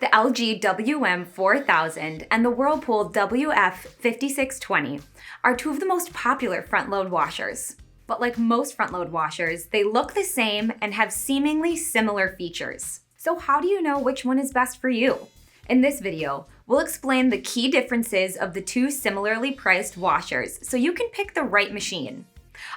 The LG WM4000 and the Whirlpool WF5620 are two of the most popular front-load washers. But like most front-load washers, they look the same and have seemingly similar features. So how do you know which one is best for you? In this video, we'll explain the key differences of the two similarly priced washers so you can pick the right machine.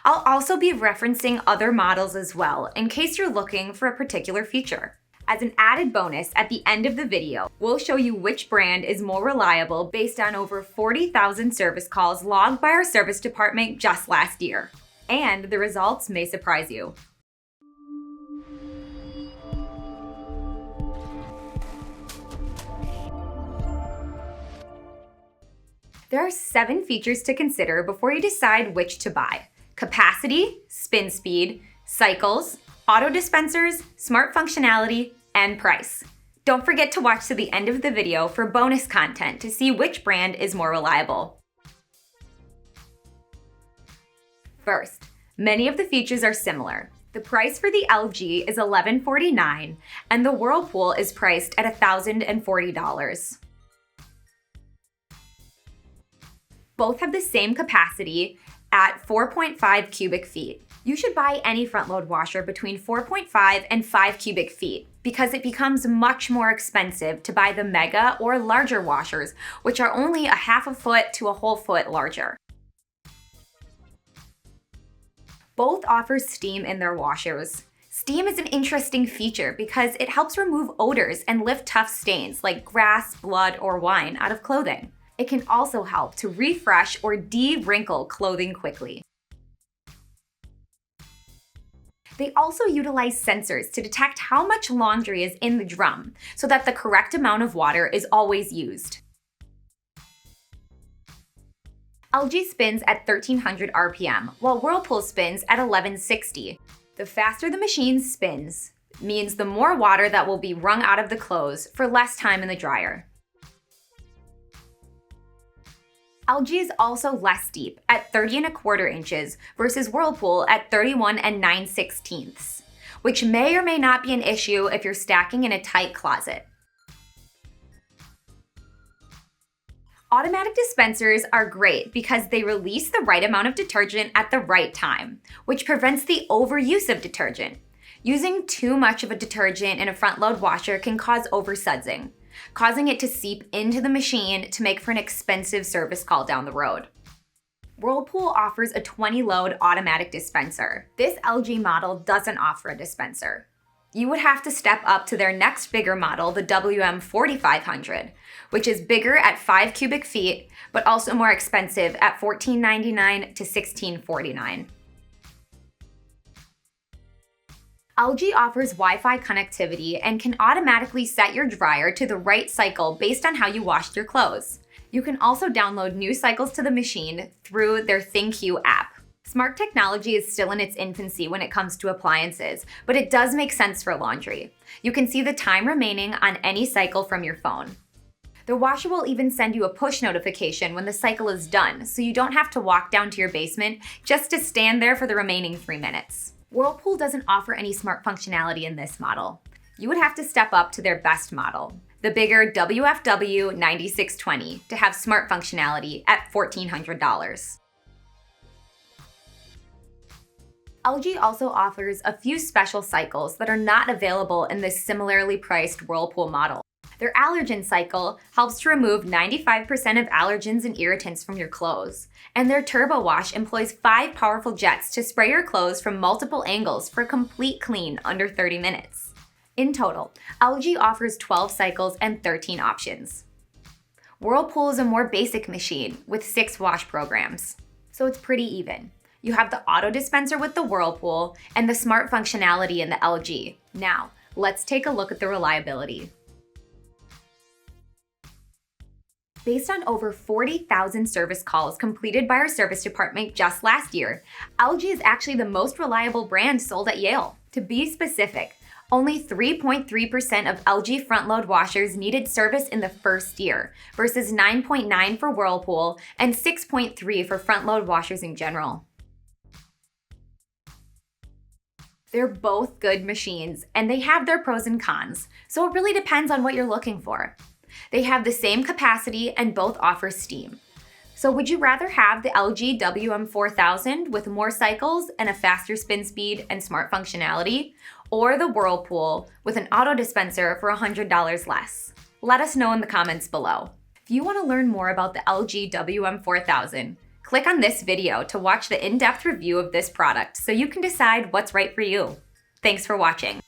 I'll also be referencing other models as well in case you're looking for a particular feature. As an added bonus, at the end of the video, we'll show you which brand is more reliable based on over 40,000 service calls logged by our service department just last year. And the results may surprise you. There are 7 features to consider before you decide which to buy: capacity, spin speed, cycles, auto dispensers, smart functionality, and price. Don't forget to watch to the end of the video for bonus content to see which brand is more reliable. First, many of the features are similar. The price for the LG is $1,149 and the Whirlpool is priced at $1,040. Both have the same capacity at 4.5 cubic feet. You should buy any front-load washer between 4.5 and 5 cubic feet because it becomes much more expensive to buy the mega or larger washers, which are only a half a foot to a whole foot larger. Both offer steam in their washers. Steam is an interesting feature because it helps remove odors and lift tough stains like grass, blood, or wine out of clothing. It can also help to refresh or de-wrinkle clothing quickly. They also utilize sensors to detect how much laundry is in the drum so that the correct amount of water is always used. LG spins at 1300 RPM, while Whirlpool spins at 1160. The faster the machine spins means the more water that will be wrung out of the clothes for less time in the dryer. LG is also less deep at 30¼ inches versus Whirlpool at 31 9/16, which may or may not be an issue if you're stacking in a tight closet. Automatic dispensers are great because they release the right amount of detergent at the right time, which prevents the overuse of detergent. Using too much of a detergent in a front-load washer can cause oversudsing, causing it to seep into the machine to make for an expensive service call down the road. Whirlpool offers a 20-load automatic dispenser. This LG model doesn't offer a dispenser. You would have to step up to their next bigger model, the WM4500, which is bigger at 5 cubic feet, but also more expensive at $1,499 to $1,649. LG offers Wi-Fi connectivity and can automatically set your dryer to the right cycle based on how you washed your clothes. You can also download new cycles to the machine through their ThinQ app. Smart technology is still in its infancy when it comes to appliances, but it does make sense for laundry. You can see the time remaining on any cycle from your phone. The washer will even send you a push notification when the cycle is done, so you don't have to walk down to your basement just to stand there for the remaining 3 minutes. Whirlpool doesn't offer any smart functionality in this model. You would have to step up to their best model, the bigger WFW9620, to have smart functionality at $1,400. LG also offers a few special cycles that are not available in this similarly priced Whirlpool model. Their allergen cycle helps to remove 95% of allergens and irritants from your clothes. And their turbo wash employs 5 powerful jets to spray your clothes from multiple angles for a complete clean under 30 minutes. In total, LG offers 12 cycles and 13 options. Whirlpool is a more basic machine with 6 wash programs, so it's pretty even. You have the auto dispenser with the Whirlpool and the smart functionality in the LG. Now, let's take a look at the reliability. Based on over 40,000 service calls completed by our service department just last year, LG is actually the most reliable brand sold at Yale. To be specific, only 3.3% of LG front-load washers needed service in the first year, versus 9.9% for Whirlpool and 6.3% for front-load washers in general. They're both good machines, and they have their pros and cons, so it really depends on what you're looking for. They have the same capacity and both offer steam. So would you rather have the LG WM4000 with more cycles and a faster spin speed and smart functionality, or the Whirlpool with an auto dispenser for $100 less? Let us know in the comments below. If you want to learn more about the LG WM4000, click on this video to watch the in-depth review of this product so you can decide what's right for you. Thanks for watching.